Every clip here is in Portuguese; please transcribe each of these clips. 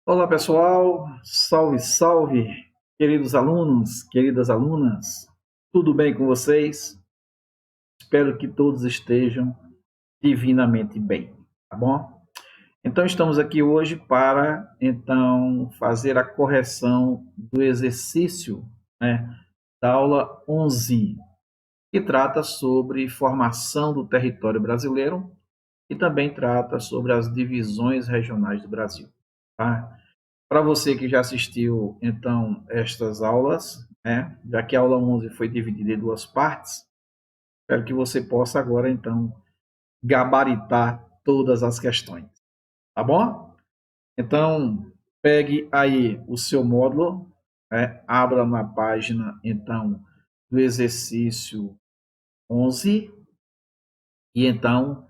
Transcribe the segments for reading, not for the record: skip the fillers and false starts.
Olá, pessoal. Salve, salve, queridos alunos, queridas alunas. Tudo bem com vocês? Espero que todos estejam divinamente bem, tá bom? Então estamos aqui hoje para fazer a correção do exercício, né, da aula 11, que trata sobre formação do território brasileiro e também trata sobre as divisões regionais do Brasil, tá? Para você que já assistiu, então, estas aulas, né, já que a aula 11 foi dividida em duas partes, espero que você possa agora, então, gabaritar todas as questões, tá bom? Então, pegue aí o seu módulo, né, abra na página, então, do exercício 11 e, então,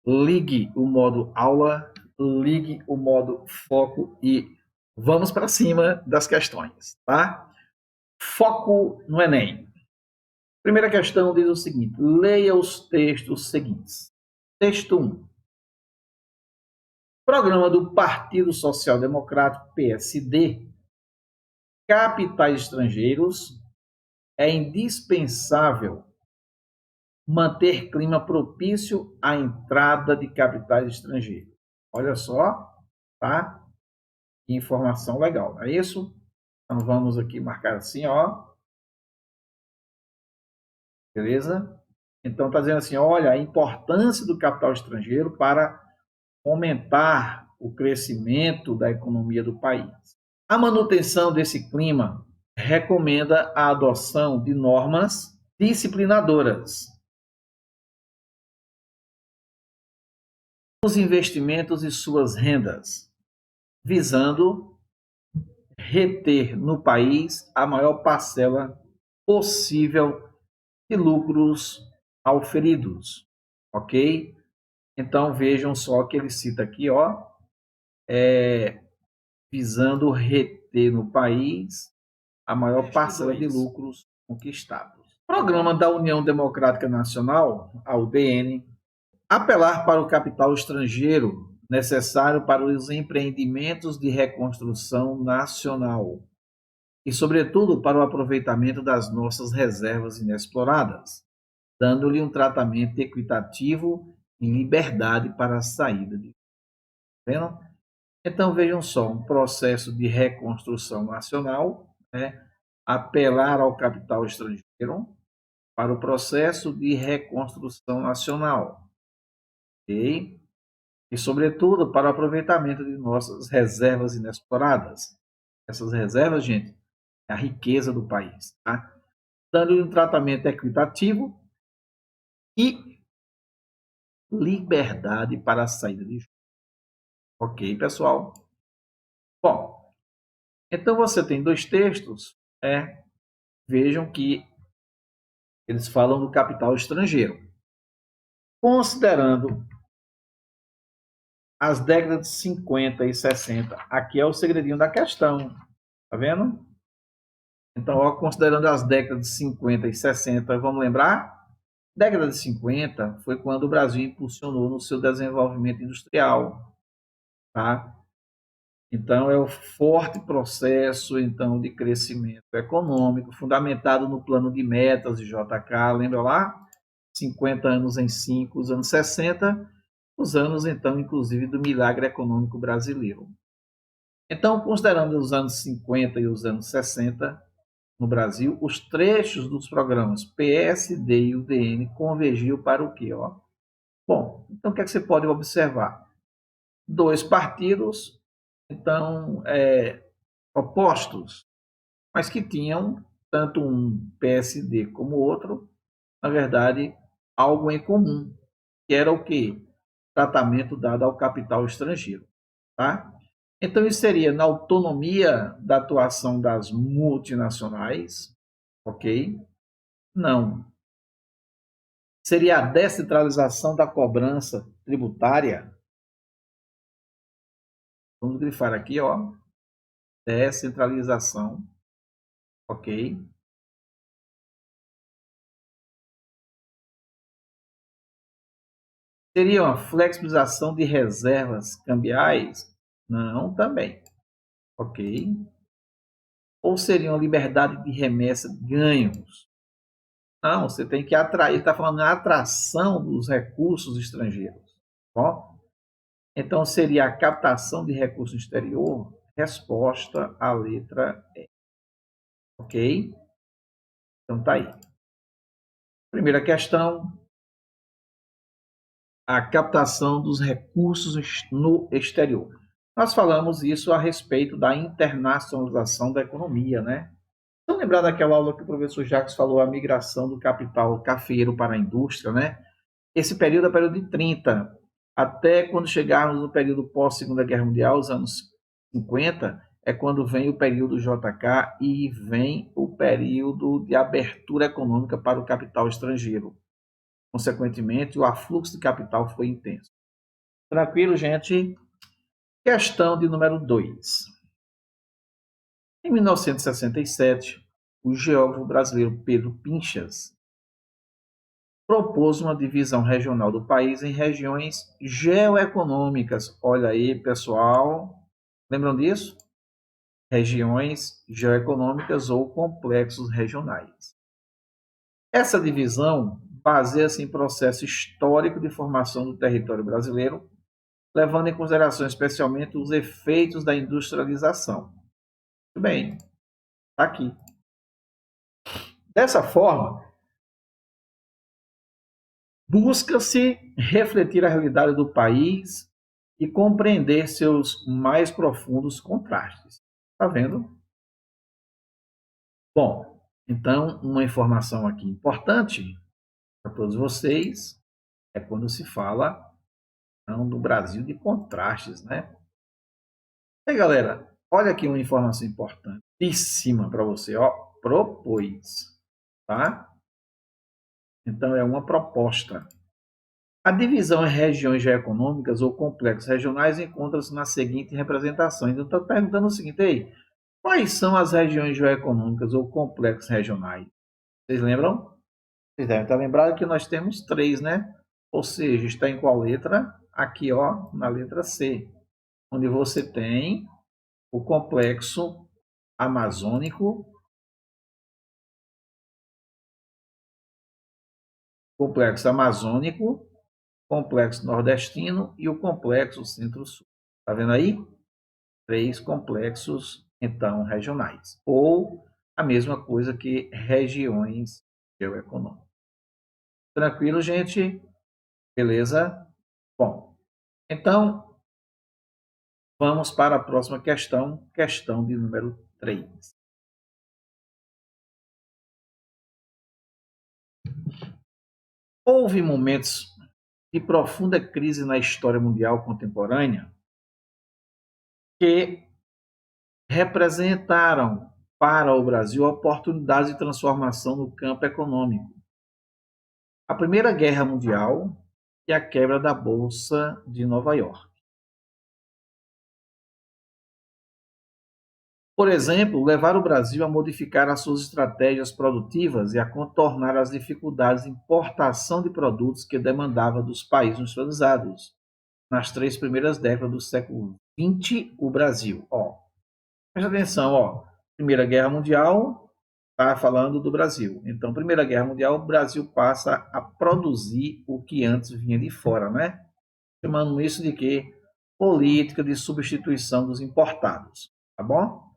ligue o modo aula, ligue o modo foco e vamos para cima das questões, tá? Foco no Enem. Primeira questão diz o seguinte: leia os textos seguintes. Texto 1. Programa do Partido Social Democrático, PSD. Capitais estrangeiros. É indispensável manter clima propício à entrada de capitais estrangeiros. Olha só, tá? Que informação legal, não é isso? Então vamos aqui marcar assim, ó. Beleza? Então está dizendo assim, olha, a importância do capital estrangeiro para aumentar o crescimento da economia do país. A manutenção desse clima recomenda a adoção de normas disciplinadoras, os investimentos e suas rendas, visando reter no país a maior parcela possível de lucros auferidos, ok? Então vejam só que ele cita aqui, ó, visando reter no país a maior parcela de lucros conquistados. Programa da União Democrática Nacional, a UDN, apelar para o capital estrangeiro necessário para os empreendimentos de reconstrução nacional e, sobretudo, para o aproveitamento das nossas reservas inexploradas, dando-lhe um tratamento equitativo e liberdade para a saída de. Tá vendo? Então, vejam só, um processo de reconstrução nacional, né, apelar ao capital estrangeiro para o processo de reconstrução nacional, ok? E, sobretudo, para o aproveitamento de nossas reservas inexploradas. Essas reservas, gente, é a riqueza do país, tá? Dando-lhe um tratamento equitativo e liberdade para a saída de juros. Ok, pessoal? Bom, então você tem dois textos, vejam que eles falam do capital estrangeiro. Considerando as décadas de 50 e 60, aqui é o segredinho da questão, tá vendo? Então, ó, considerando as décadas de 50 e 60, vamos lembrar? Década de 50 foi quando o Brasil impulsionou no seu desenvolvimento industrial, tá? Então, é o forte processo então de crescimento econômico, fundamentado no plano de metas de JK, lembra lá? 50 anos em 5, os anos 60, os anos, então, inclusive, do milagre econômico brasileiro. Então, considerando os anos 50 e os anos 60, no Brasil, os trechos dos programas PSD e UDN convergiam para o quê? Ó? Bom, então o que é que você pode observar? Dois partidos, então, opostos, mas que tinham, tanto um PSD como o outro, na verdade, algo em comum, que era o quê? Tratamento dado ao capital estrangeiro. Tá? Então, isso seria na autonomia da atuação das multinacionais, ok? Não. Seria a descentralização da cobrança tributária. Vamos grifar aqui, ó. Descentralização, ok? Seria uma flexibilização de reservas cambiais? Não, também. Ok? Ou seria uma liberdade de remessa de ganhos? Não, você tem que atrair, está falando na atração dos recursos estrangeiros. Ó, então, seria a captação de recurso exterior? Resposta à letra E. Ok? Então, tá aí. Primeira questão, a captação dos recursos no exterior. Nós falamos isso a respeito da internacionalização da economia, né? Estão lembrando daquela aula que o professor Jacques falou, a migração do capital cafeiro para a indústria, né? Esse período é o período de 30, até quando chegarmos no período pós-Segunda Guerra Mundial, os anos 50, é quando vem o período JK e vem o período de abertura econômica para o capital estrangeiro. Consequentemente, o afluxo de capital foi intenso. Tranquilo, gente? Questão de número 2. Em 1967, o geógrafo brasileiro Pedro Pinchas propôs uma divisão regional do país em regiões geoeconômicas. Olha aí, pessoal, lembram disso? Regiões geoeconômicas ou complexos regionais. Essa divisão baseia-se em processo histórico de formação do território brasileiro, levando em consideração especialmente os efeitos da industrialização. Muito bem, está aqui. Dessa forma, busca-se refletir a realidade do país e compreender seus mais profundos contrastes. Está vendo? Bom, então, uma informação aqui importante para todos vocês é quando se fala do Brasil de contrastes, né? E aí, galera, olha aqui uma informação importantíssima para você, ó, propôs, tá? Então, é uma proposta. A divisão em regiões geoeconômicas ou complexos regionais encontra-se na seguinte representação. Então, estou perguntando o seguinte aí, quais são as regiões geoeconômicas ou complexos regionais? Vocês lembram? Vocês devem estar lembrados que nós temos 3, né? Ou seja, está em qual letra? Aqui, ó, na letra C, onde você tem o complexo amazônico, complexo nordestino e o complexo centro-sul. Está vendo aí? 3 complexos, então, regionais. Ou a mesma coisa que regiões geoeconômicas. Tranquilo, gente? Beleza? Bom, então, vamos para a próxima questão, questão de número 3. Houve momentos de profunda crise na história mundial contemporânea que representaram para o Brasil oportunidades de transformação no campo econômico. A Primeira Guerra Mundial e a quebra da Bolsa de Nova York. Por exemplo, levar o Brasil a modificar as suas estratégias produtivas e a contornar as dificuldades de importação de produtos que demandava dos países industrializados. Nas 3 primeiras décadas do século XX, o Brasil. Presta atenção, Primeira Guerra Mundial, está falando do Brasil. Então, Primeira Guerra Mundial, o Brasil passa a produzir o que antes vinha de fora, né? Chamando isso de quê? Política de substituição dos importados, tá bom?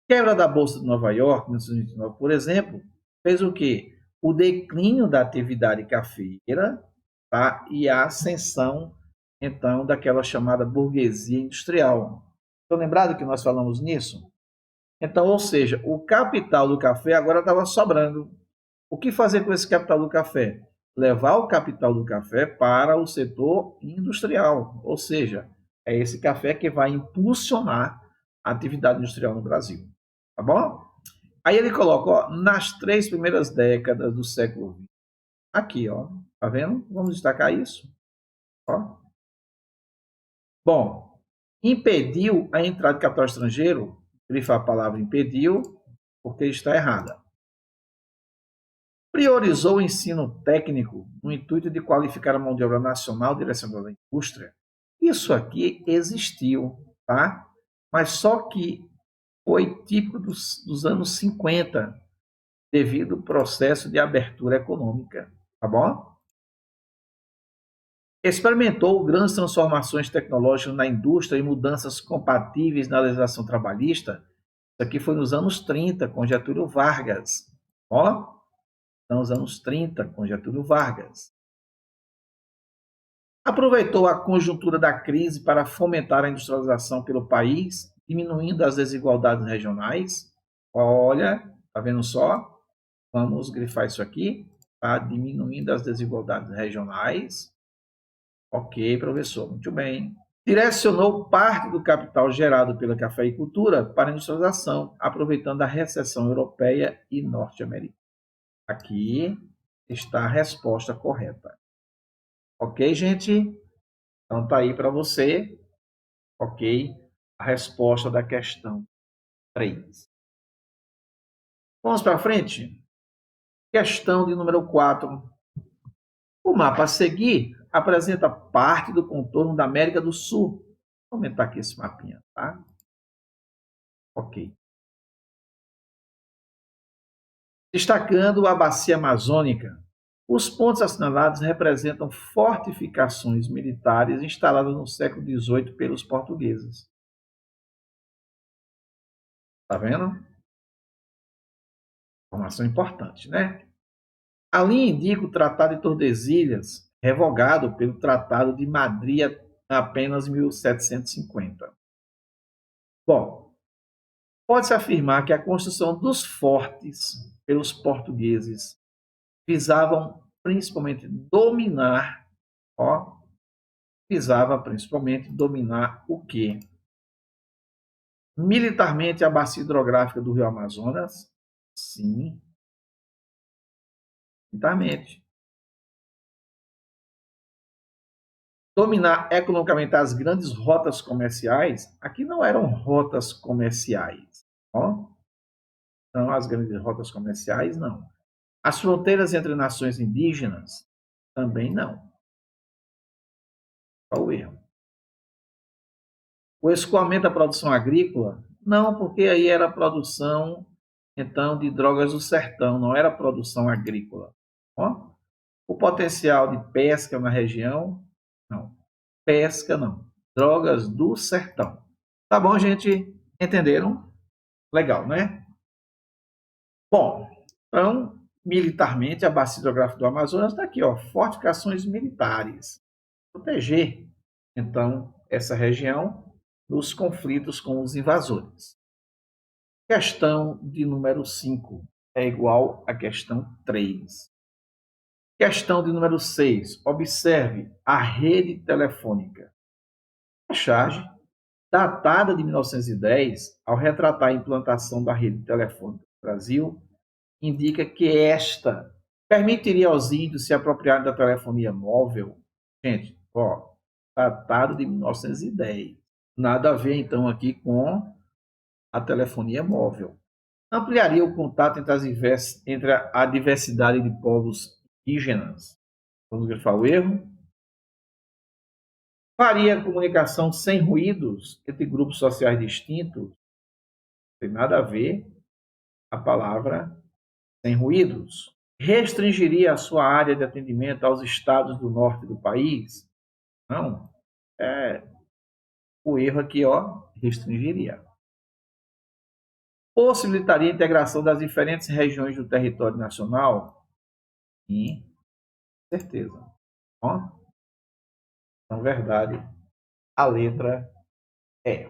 Quebra da Bolsa de Nova York, em 1929, por exemplo, fez o quê? O declínio da atividade cafeira, tá? E a ascensão, então, daquela chamada burguesia industrial. Estão lembrados que nós falamos nisso? Então, ou seja, o capital do café agora estava sobrando. O que fazer com esse capital do café? Levar o capital do café para o setor industrial, ou seja, é esse café que vai impulsionar a atividade industrial no Brasil. Tá bom? Aí ele coloca, nas 3 primeiras décadas do século XX. Aqui, tá vendo? Vamos destacar isso. Ó. Bom, impediu a entrada de capital estrangeiro, grifar a palavra impediu, porque está errada. Priorizou o ensino técnico no intuito de qualificar a mão de obra nacional direcionada da indústria. Isso aqui existiu, tá? Mas só que foi típico dos anos 50, devido ao processo de abertura econômica, tá bom? Experimentou grandes transformações tecnológicas na indústria e mudanças compatíveis na legislação trabalhista. Isso aqui foi nos anos 30, com Getúlio Vargas. Ó, nos anos 30, com Getúlio Vargas. Aproveitou a conjuntura da crise para fomentar a industrialização pelo país, diminuindo as desigualdades regionais. Olha, tá vendo só? Vamos grifar isso aqui, tá? Diminuindo as desigualdades regionais. Ok, professor, muito bem. Direcionou parte do capital gerado pela cafeicultura para a industrialização, aproveitando a recessão europeia e norte-americana. Aqui está a resposta correta. Ok, gente? Então tá aí para você, ok? A resposta da questão 3. Vamos para frente? Questão de número 4. O mapa a seguir apresenta parte do contorno da América do Sul. Vou aumentar aqui esse mapinha, tá? Ok. Destacando a bacia amazônica, os pontos assinalados representam fortificações militares instaladas no século XVIII pelos portugueses. Tá vendo? Informação importante, né? A linha indica o Tratado de Tordesilhas, revogado pelo Tratado de Madrid apenas em 1750. Bom, pode-se afirmar que a construção dos fortes pelos portugueses visavam principalmente dominar, ó, visava principalmente dominar o quê? Militarmente a bacia hidrográfica do Rio Amazonas? Sim, militarmente. Dominar economicamente as grandes rotas comerciais? Aqui não eram rotas comerciais, ó. Não, as grandes rotas comerciais, não. As fronteiras entre nações indígenas? Também não. Qual o erro? O escoamento da produção agrícola? Não, porque aí era produção, então, de drogas do sertão, não era produção agrícola. Ó. O potencial de pesca na região? Não. Pesca, não. Drogas do sertão. Tá bom, gente? Entenderam? Legal, né? Bom, então, militarmente, a bacia hidrográfica do Amazonas está aqui, ó, fortificações militares. Proteger, então, essa região dos conflitos com os invasores. Questão de número 5 é igual à questão 3. Questão de número 6. Observe a rede telefônica. A charge, datada de 1910, ao retratar a implantação da rede telefônica no Brasil, indica que esta permitiria aos índios se apropriarem da telefonia móvel. Gente, ó, datado de 1910. Nada a ver, então, aqui com a telefonia móvel. Ampliaria o contato entre a diversidade de povos indígenas. Vamos grifar o erro. Faria comunicação sem ruídos entre grupos sociais distintos. Não tem nada a ver a palavra sem ruídos. Restringiria a sua área de atendimento aos estados do norte do país? Não. O erro aqui, ó, restringiria. Possibilitaria a integração das diferentes regiões do território nacional? Sim, certeza. Ó, então, verdade, a letra é.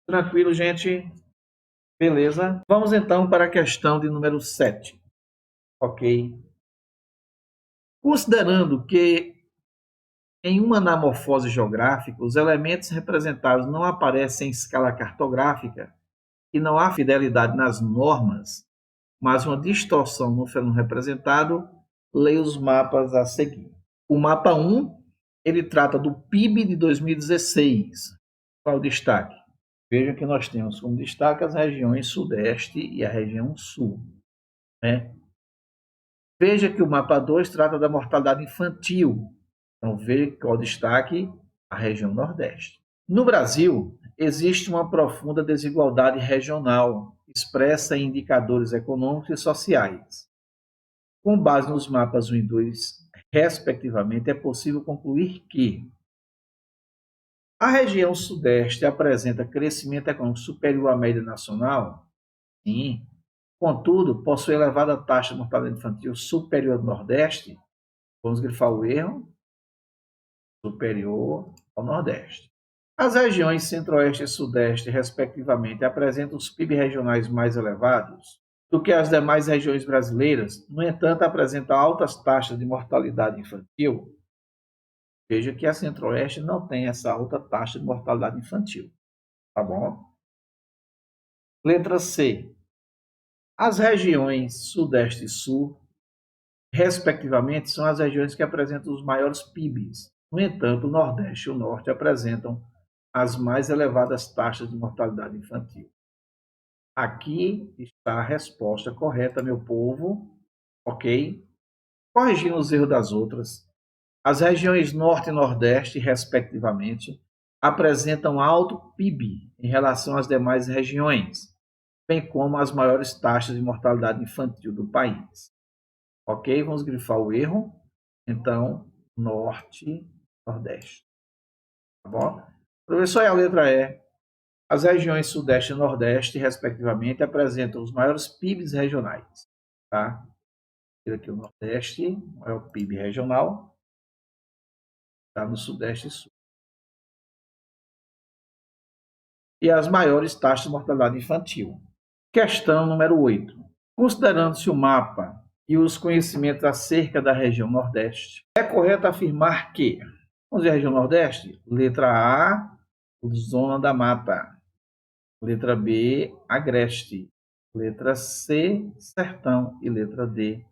Tranquilo, gente? Beleza? Vamos então para a questão de número 7. Ok? Considerando que em uma anamorfose geográfica os elementos representados não aparecem em escala cartográfica e não há fidelidade nas normas, mas uma distorção no fenômeno representado, leia os mapas a seguir. O mapa 1, ele trata do PIB de 2016. Qual o destaque? Veja que nós temos como destaque as regiões Sudeste e a região Sul, né? Veja que o mapa 2 trata da mortalidade infantil. Então, veja qual o destaque? A região Nordeste. No Brasil, existe uma profunda desigualdade regional, expressa em indicadores econômicos e sociais. Com base nos mapas 1 e 2, respectivamente, é possível concluir que a região Sudeste apresenta crescimento econômico superior à média nacional, sim. Contudo, possui elevada taxa de mortalidade infantil superior ao Nordeste. Vamos grifar o erro, superior ao Nordeste. As regiões Centro-Oeste e Sudeste, respectivamente, apresentam os PIB regionais mais elevados do que as demais regiões brasileiras, no entanto, apresentam altas taxas de mortalidade infantil. Veja que a Centro-Oeste não tem essa alta taxa de mortalidade infantil, tá bom? Letra C. As regiões Sudeste e Sul, respectivamente, são as regiões que apresentam os maiores PIBs. No entanto, o Nordeste e o Norte apresentam as mais elevadas taxas de mortalidade infantil. Aqui está a resposta correta, meu povo, ok? Corrigindo os erros das outras, as regiões Norte e Nordeste, respectivamente, apresentam alto PIB em relação às demais regiões, bem como as maiores taxas de mortalidade infantil do país. Ok? Vamos grifar o erro. Então, Norte, Nordeste. Tá bom? Professor, e a letra E? As regiões Sudeste e Nordeste, respectivamente, apresentam os maiores PIBs regionais. Tá? Aqui o Nordeste, maior PIB regional, está no Sudeste e Sul. E as maiores taxas de mortalidade infantil. Questão número 8. Considerando-se o mapa e os conhecimentos acerca da região Nordeste, é correto afirmar que, vamos ver a região Nordeste? Letra A, zona da mata. Letra B, agreste. Letra C, sertão. E letra D,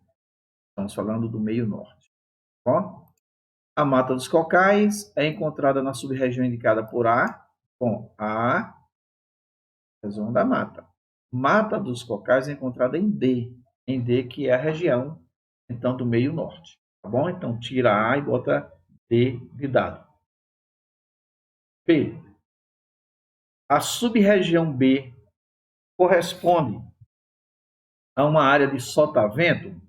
estamos falando do meio norte. Ó, a Mata dos Cocais é encontrada na sub-região indicada por A, com A, a zona da mata. Mata dos Cocais é encontrada em D, que é a região, então, do meio norte. Tá bom? Então, tira A e bota D de dado. B. A sub-região B corresponde a uma área de sotavento,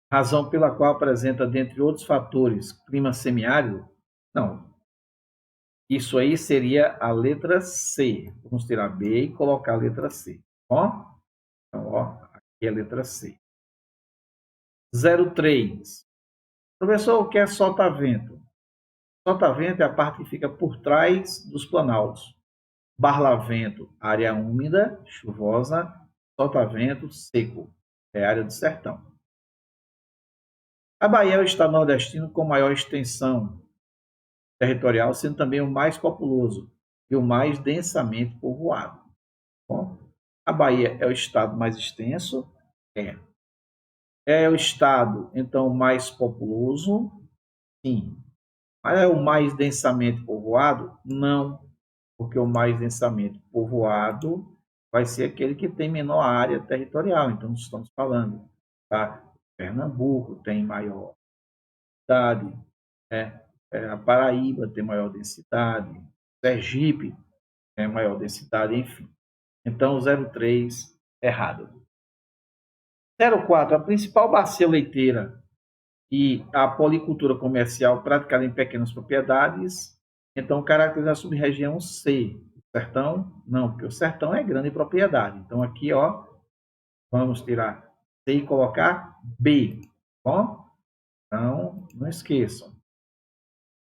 razão pela qual apresenta, dentre outros fatores, clima semiárido? Não. Isso aí seria a letra C. Vamos tirar B e colocar a letra C. Ó, então, ó, aqui é a letra C. 03. Professor, o que é sotavento? Sotavento é a parte que fica por trás dos planaltos. Barlavento, área úmida, chuvosa. Sotavento, seco, é área do sertão. A Bahia é o estado nordestino com maior extensão territorial, sendo também o mais populoso e o mais densamente povoado. Bom, a Bahia é o estado mais extenso? É. É o estado, então, mais populoso? Sim. Mas é o mais densamente povoado? Não, porque o mais densamente povoado vai ser aquele que tem menor área territorial. Então, estamos falando, tá? Pernambuco tem maior densidade, a Paraíba tem maior densidade, Sergipe tem maior densidade, enfim. Então, 03 errado. 04, a principal bacia leiteira e a policultura comercial praticada em pequenas propriedades, então caracteriza a sub-região C. O sertão, não, porque o sertão é grande propriedade. Então aqui, ó, vamos tirar C e colocar B, bom? Então, não esqueçam.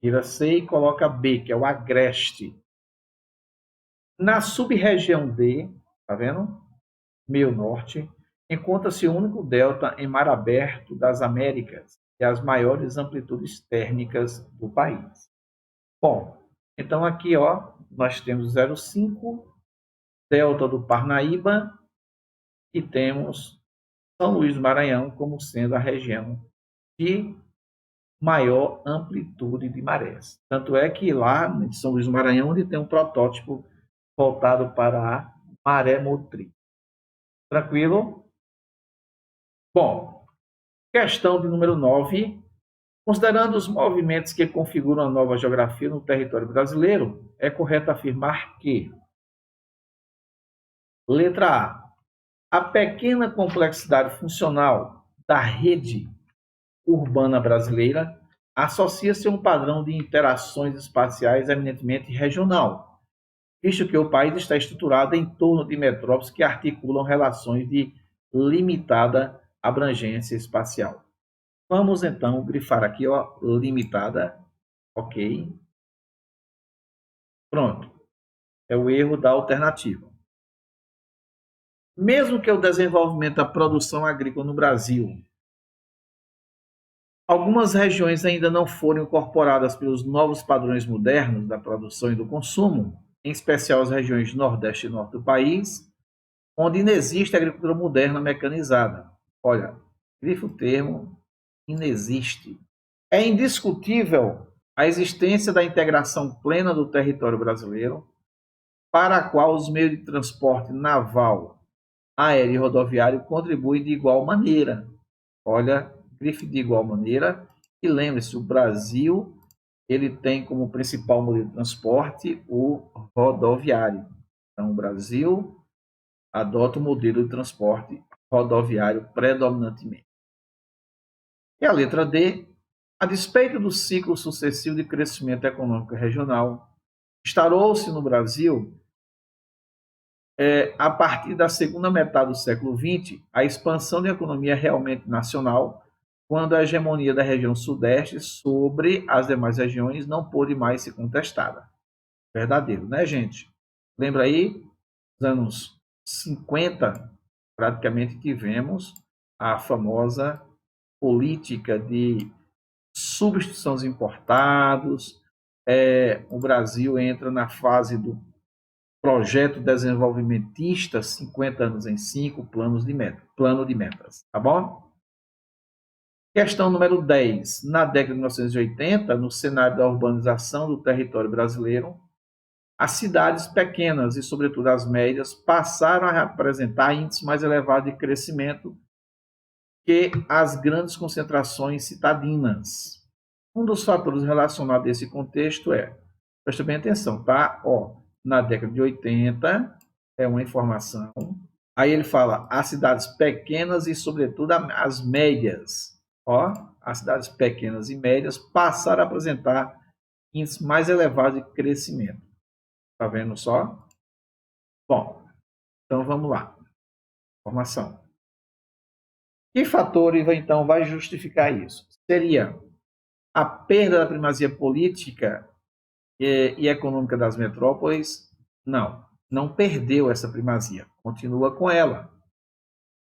Tira C e coloca B, que é o agreste. Na sub-região D, tá vendo? Meio norte, encontra-se o único delta em mar aberto das Américas e as maiores amplitudes térmicas do país. Bom, então aqui, ó, nós temos 05, delta do Parnaíba e temos São Luís do Maranhão como sendo a região de maior amplitude de marés. Tanto é que lá em São Luís do Maranhão, onde tem um protótipo voltado para a maré motriz. Tranquilo? Bom, questão de número 9. Considerando os movimentos que configuram a nova geografia no território brasileiro, é correto afirmar que, letra a pequena complexidade funcional da rede urbana brasileira associa-se a um padrão de interações espaciais eminentemente regional, visto que o país está estruturado em torno de metrópoles que articulam relações de limitada abrangência espacial. Vamos então grifar aqui, ó, limitada, ok? Pronto, é o erro da alternativa. Mesmo que o desenvolvimento da produção agrícola no Brasil, algumas regiões ainda não foram incorporadas pelos novos padrões modernos da produção e do consumo, em especial as regiões nordeste e norte do país, onde inexiste agricultura moderna mecanizada. Olha, grifo o termo, inexiste. É indiscutível a existência da integração plena do território brasileiro, para a qual os meios de transporte naval, aéreo e rodoviário contribuem de igual maneira. Olha, grife de igual maneira. E lembre-se, o Brasil ele tem como principal modelo de transporte o rodoviário. Então, o Brasil adota o modelo de transporte rodoviário predominantemente. E a letra D, a despeito do ciclo sucessivo de crescimento econômico regional, instaurou-se no Brasil, a partir da segunda metade do século XX, a expansão da economia realmente nacional, quando a hegemonia da região sudeste sobre as demais regiões não pôde mais ser contestada. Verdadeiro, né, gente? Lembra aí, nos anos 50, praticamente tivemos a famosa política de substituição dos importados. O Brasil entra na fase do projeto desenvolvimentista 50 anos em 5, plano de metas, tá bom? Questão número 10. Na década de 1980, no cenário da urbanização do território brasileiro, as cidades pequenas e, sobretudo, as médias passaram a apresentar índices mais elevados de crescimento que as grandes concentrações citadinas. Um dos fatores relacionados a esse contexto presta bem atenção, tá? Ó, na década de 80, é uma informação. Aí ele fala as cidades pequenas e, sobretudo, as médias. Ó, as cidades pequenas e médias passaram a apresentar índices mais elevados de crescimento. Tá vendo só? Bom, então vamos lá. Informação. Que fator, então, vai justificar isso? Seria a perda da primazia política e econômica das metrópoles? Não, não perdeu essa primazia, continua com ela.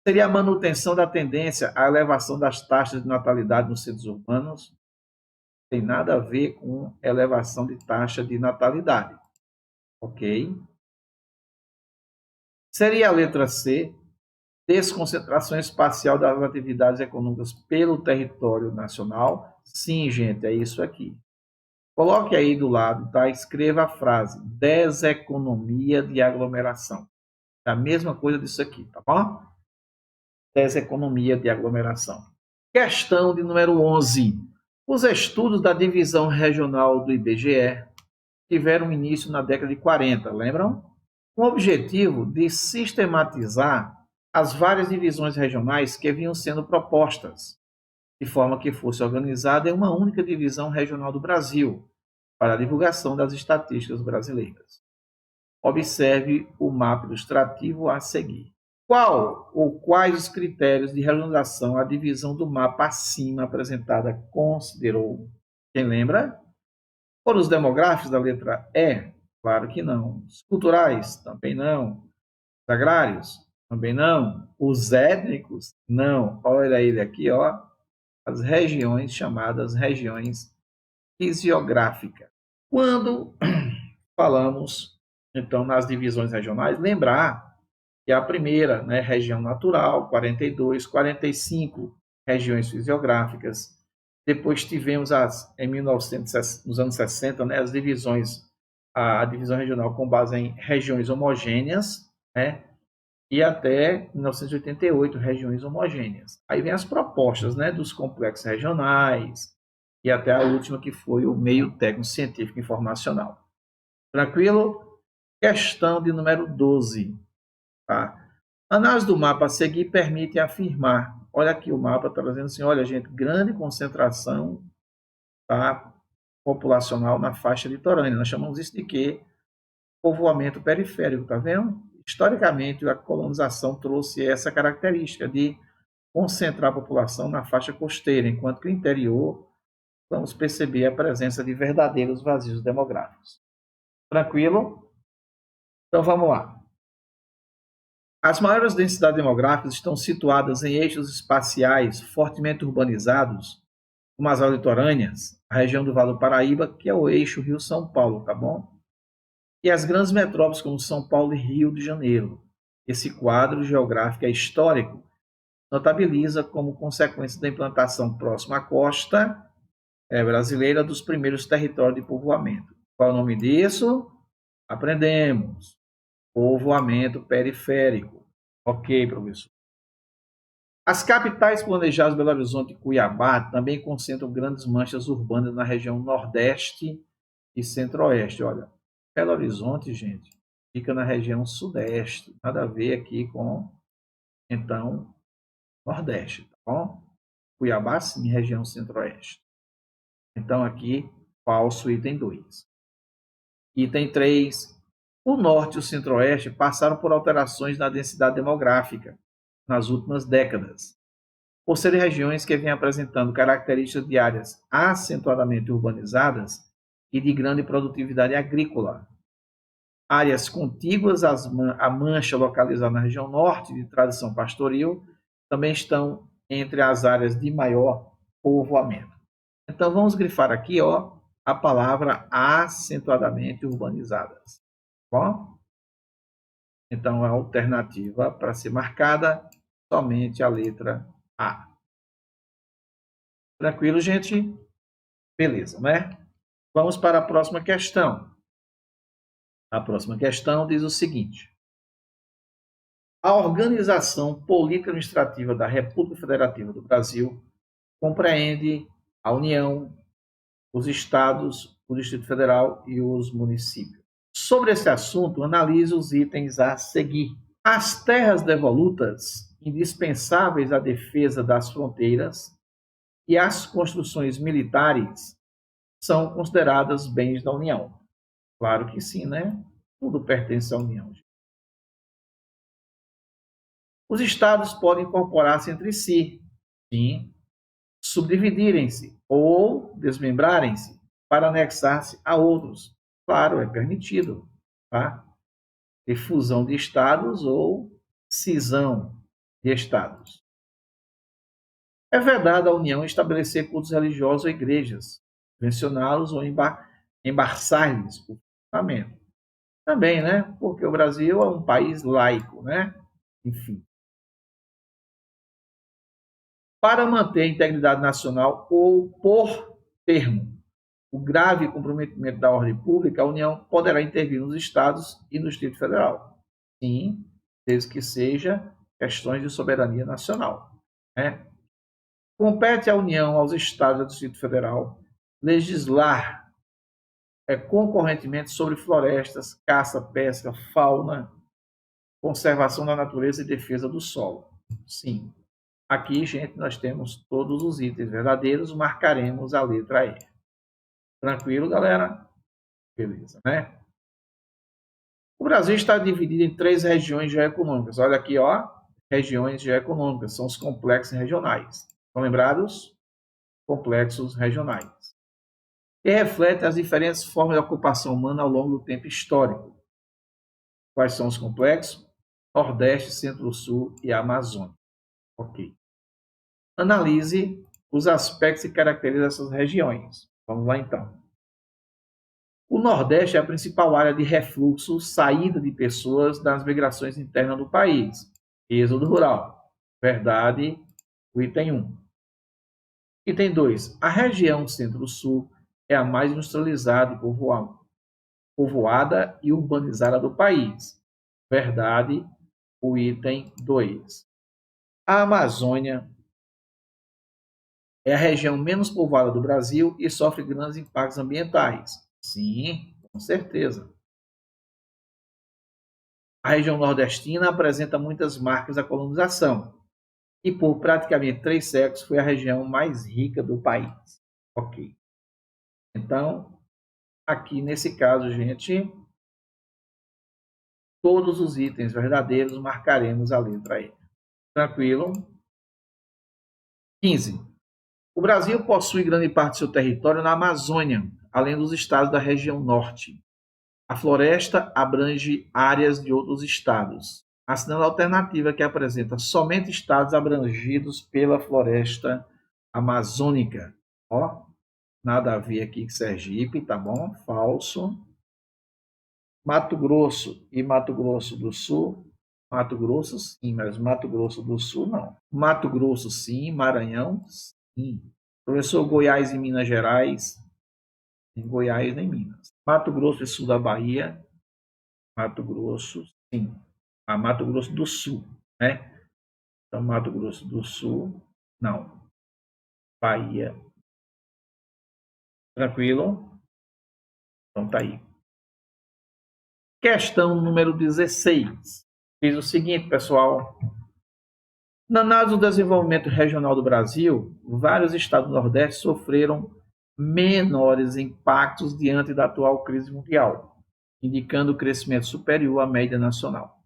Seria a manutenção da tendência à elevação das taxas de natalidade nos centros urbanos? Não tem nada a ver com elevação de taxa de natalidade, ok? Seria a letra C, desconcentração espacial das atividades econômicas pelo território nacional? Sim, gente, é isso aqui. Coloque aí do lado, tá? Escreva a frase, deseconomia de aglomeração. É a mesma coisa disso aqui, tá bom? Deseconomia de aglomeração. Questão de número 11. Os estudos da divisão regional do IBGE tiveram início na década de 40, lembram? Com o objetivo de sistematizar as várias divisões regionais que vinham sendo propostas, de forma que fosse organizada em uma única divisão regional do Brasil, para a divulgação das estatísticas brasileiras. Observe o mapa ilustrativo a seguir. Qual ou quais os critérios de regionalização a divisão do mapa acima apresentada considerou? Quem lembra? Foram os demográficos da letra E? Claro que não. Os culturais? Também não. Os agrários? Também não. Os étnicos? Não. Olha ele aqui, ó. As regiões chamadas regiões fisiográficas. Quando falamos, então, nas divisões regionais, lembrar que a primeira, né, região natural, 42, 45 regiões fisiográficas. Depois tivemos em 1900, nos anos 60, né, as divisões, a divisão regional com base em regiões homogêneas, né, e até 1988, regiões homogêneas. Aí vem as propostas, né, dos complexos regionais, e até a última, que foi o meio técnico científico informacional. Tranquilo? Questão de número 12. Tá? A análise do mapa a seguir permite afirmar. Olha aqui o mapa, está dizendo assim, olha, gente, grande concentração, tá, populacional na faixa litorânea. Nós chamamos isso de quê? Povoamento periférico, tá vendo? Historicamente, a colonização trouxe essa característica de concentrar a população na faixa costeira, enquanto que o interior, vamos perceber a presença de verdadeiros vazios demográficos. Tranquilo? Então vamos lá. As maiores densidades demográficas estão situadas em eixos espaciais fortemente urbanizados, como as áreas litorâneas, a região do Vale do Paraíba, que é o eixo Rio-São Paulo, tá bom? E as grandes metrópoles como São Paulo e Rio de Janeiro. Esse quadro geográfico é histórico, notabiliza como consequência da implantação próxima à costa brasileira dos primeiros territórios de povoamento. Qual é o nome disso? Aprendemos. Povoamento periférico. Ok, professor. As capitais planejadas Belo Horizonte e Cuiabá também concentram grandes manchas urbanas na região Nordeste e Centro-Oeste. Olha, Belo Horizonte, gente, fica na região Sudeste. Nada a ver aqui com, então, Nordeste, tá bom? Cuiabá, sim, região Centro-Oeste. Então, aqui, falso, item 2. Item 3. O Norte e o Centro-Oeste passaram por alterações na densidade demográfica nas últimas décadas, por serem regiões que vêm apresentando características de áreas acentuadamente urbanizadas e de grande produtividade agrícola. Áreas contíguas à mancha localizada na região norte, de tradição pastoril, também estão entre as áreas de maior povoamento. Então, vamos grifar aqui, ó, a palavra acentuadamente urbanizadas. Bom? Então, a alternativa para ser marcada, somente a letra A. Tranquilo, gente? Beleza, né? Vamos para a próxima questão. A próxima questão diz o seguinte: a organização política administrativa da República Federativa do Brasil compreende a União, os estados, o Distrito Federal e os municípios. Sobre esse assunto, analise os itens a seguir. As terras devolutas, indispensáveis à defesa das fronteiras, e as construções militares são consideradas bens da União. Claro que sim, né? Tudo pertence à União. Os estados podem incorporar-se entre si, sim, subdividirem-se ou desmembrarem-se para anexar-se a outros. Claro, é permitido, tá? De fusão de estados ou cisão de estados. É vedado à União estabelecer cultos religiosos ou igrejas, mencioná-los ou embaçar-lhes o funcionamento. Também, né? Porque o Brasil é um país laico, né? Enfim. Para manter a integridade nacional ou por termo o grave comprometimento da ordem pública, a União poderá intervir nos estados e no Distrito Federal. Sim, desde que seja questões de soberania nacional, né? Compete à União, aos estados e ao Distrito Federal legislar concorrentemente sobre florestas, caça, pesca, fauna, conservação da natureza e defesa do solo. Sim. Aqui, gente, nós temos todos os itens verdadeiros, marcaremos a letra E. Tranquilo, galera? Beleza, né? O Brasil está dividido em 3 regiões geoeconômicas. Olha aqui, ó, regiões geoeconômicas, são os complexos regionais. Estão lembrados? Complexos regionais. Que refletem as diferentes formas de ocupação humana ao longo do tempo histórico. Quais são os complexos? Nordeste, Centro-Sul e Amazônia. Ok. Analise os aspectos que caracterizam essas regiões. Vamos lá, então. O Nordeste é a principal área de refluxo, saída de pessoas das migrações internas do país. Êxodo rural. Verdade, o item 1. Item 2. A região Centro-Sul é a mais industrializada e povoada e urbanizada do país. Verdade, o item 2. A Amazônia É a região menos povoada do Brasil e sofre grandes impactos ambientais. Sim, com certeza. A região nordestina apresenta muitas marcas da colonização e por praticamente 3 séculos foi a região mais rica do país. Ok. Então, aqui nesse caso, gente, todos os itens verdadeiros marcaremos a letra E. Tranquilo? 15. O Brasil possui grande parte do seu território na Amazônia, além dos estados da região norte. A floresta abrange áreas de outros estados, assinando a alternativa que apresenta somente estados abrangidos pela floresta amazônica. Ó, nada a ver aqui com Sergipe, tá bom? Falso. Mato Grosso e Mato Grosso do Sul. Mato Grosso, sim, mas Mato Grosso do Sul, não. Mato Grosso, sim. Maranhão, sim. Professor, Goiás e Minas Gerais. Nem Goiás nem Minas. Mato Grosso e Sul da Bahia. Mato Grosso, sim. Mato Grosso do Sul, né? Então, Mato Grosso do Sul, não. Bahia, tranquilo? Então, tá aí. Questão número 16. Diz o seguinte, pessoal. Na análise do desenvolvimento regional do Brasil, vários estados do Nordeste sofreram menores impactos diante da atual crise mundial, indicando crescimento superior à média nacional.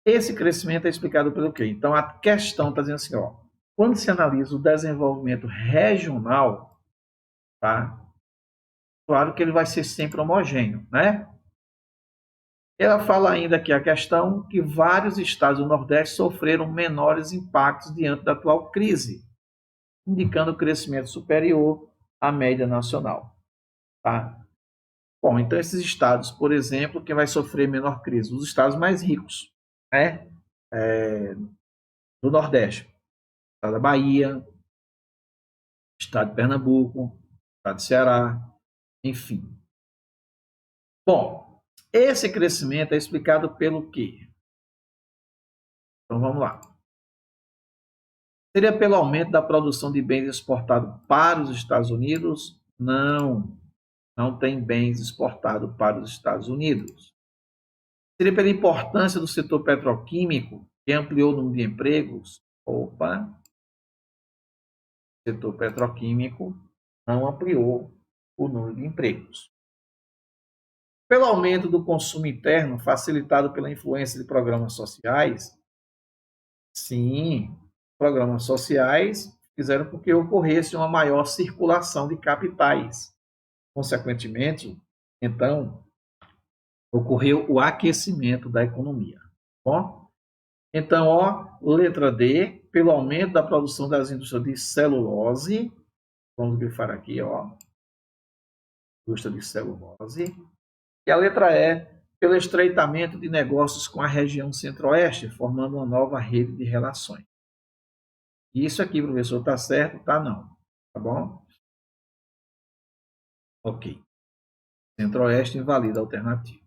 Esse crescimento é explicado pelo quê? Então, a questão está dizendo assim, ó, quando se analisa o desenvolvimento regional, tá? Claro que ele vai ser sempre homogêneo, né? Ela fala ainda aqui a questão que vários estados do Nordeste sofreram menores impactos diante da atual crise, indicando crescimento superior à média nacional, tá? Bom, então esses estados, por exemplo, quem vai sofrer menor crise? Os estados mais ricos, né? Do Nordeste. Estado da Bahia, estado de Pernambuco, estado de Ceará, enfim. Bom, esse crescimento é explicado pelo quê? Então vamos lá. Seria pelo aumento da produção de bens exportados para os Estados Unidos? Não, não tem bens exportados para os Estados Unidos. Seria pela importância do setor petroquímico, que ampliou o número de empregos? Opa, o setor petroquímico não ampliou o número de empregos. Pelo aumento do consumo interno, facilitado pela influência de programas sociais? Sim, programas sociais fizeram com que ocorresse uma maior circulação de capitais. Consequentemente, então, ocorreu o aquecimento da economia. Bom? Então, ó, letra D, pelo aumento da produção das indústrias de celulose, vamos grifar aqui, ó, indústria de celulose. E a letra E, pelo estreitamento de negócios com a região centro-oeste, formando uma nova rede de relações. Isso aqui, professor, está certo? Tá não. Tá bom? Ok. Centro-oeste invalida a alternativa.